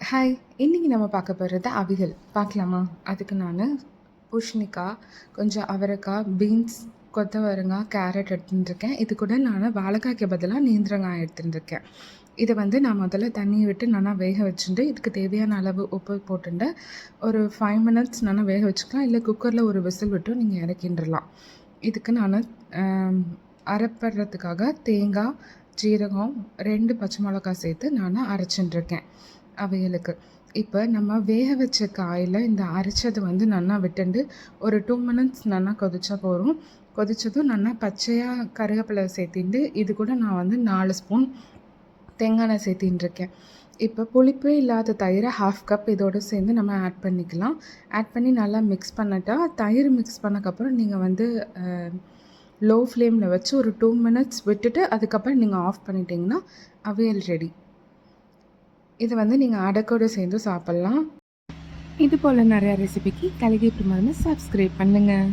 Hi! இன்னைக்கு நம்ம பார்க்க போறது அவியல். பார்க்கலாமா? அதுக்கு நானு பூசணிக்காய், கொஞ்சம் அவரைக்காய், பீன்ஸ், கொத்தவரங்காய், கேரட் எடுத்துட்டுருக்கேன். இது கூட நானு வாழைக்காய்க்கு பதிலா நேந்திரங்காய் எடுத்துட்டுருக்கேன். இத வந்து நான் முதல்ல தண்ணி விட்டு நல்லா வேக வச்சுட்டு, இதுக்கு தேவையான அளவு உப்பு போட்டுண்டு, ஒரு 5 மினிட்ஸ் நல்லா வேக வச்சுக்கலாம். இல்ல குக்கர்ல ஒரு விசில் விட்டு நீங்க இறக்கின்றலாம். இதுக்கு நானு அரைப்படுறதுக்காக தேங்காய், ஜீரகம், 2 பச்சை மிளகாய் சேர்த்து நானு அரைச்சுட்டுருக்கேன் அவியலுக்கு. இப்போ நம்ம வேக வச்ச காயில இந்த அரைச்சத வந்து நல்லா விட்டுண்டு, ஒரு 2 மினிட்ஸ் நல்லா கொதிச்சா போதும். கொதிச்சதும் நல்லா பச்சையா கருவேப்பிலை சேர்த்திண்டு, இது கூட நான் வந்து 4 ஸ்பூன் தேங்காய் எண்ணெய் சேர்த்தின்ருக்கேன். இப்போ புளிப்பே இல்லாத தயிரை 1/2 கப் இதோட சேர்ந்து நம்ம ஆட் பண்ணிக்கலாம். ஆட் பண்ணி நல்லா மிக்ஸ் பண்ணட்டா, தயிர் மிக்ஸ் பண்ணக்கப்புறம் நீங்கள் வந்து லோ ஃப்ளேமில் வச்சு ஒரு 2 மினிட்ஸ் விட்டுட்டு, அதுக்கப்புறம் நீங்கள் ஆஃப் பண்ணிட்டீங்கன்னா அவியல் ரெடி. இது வந்து நீங்கள் அடைக்கூட சேர்ந்து சாப்பிட்லாம். இது போல் நிறையா ரெசிபிக்கு கலைகீட்டு மருந்து சப்ஸ்கிரைப் பண்ணுங்கள்.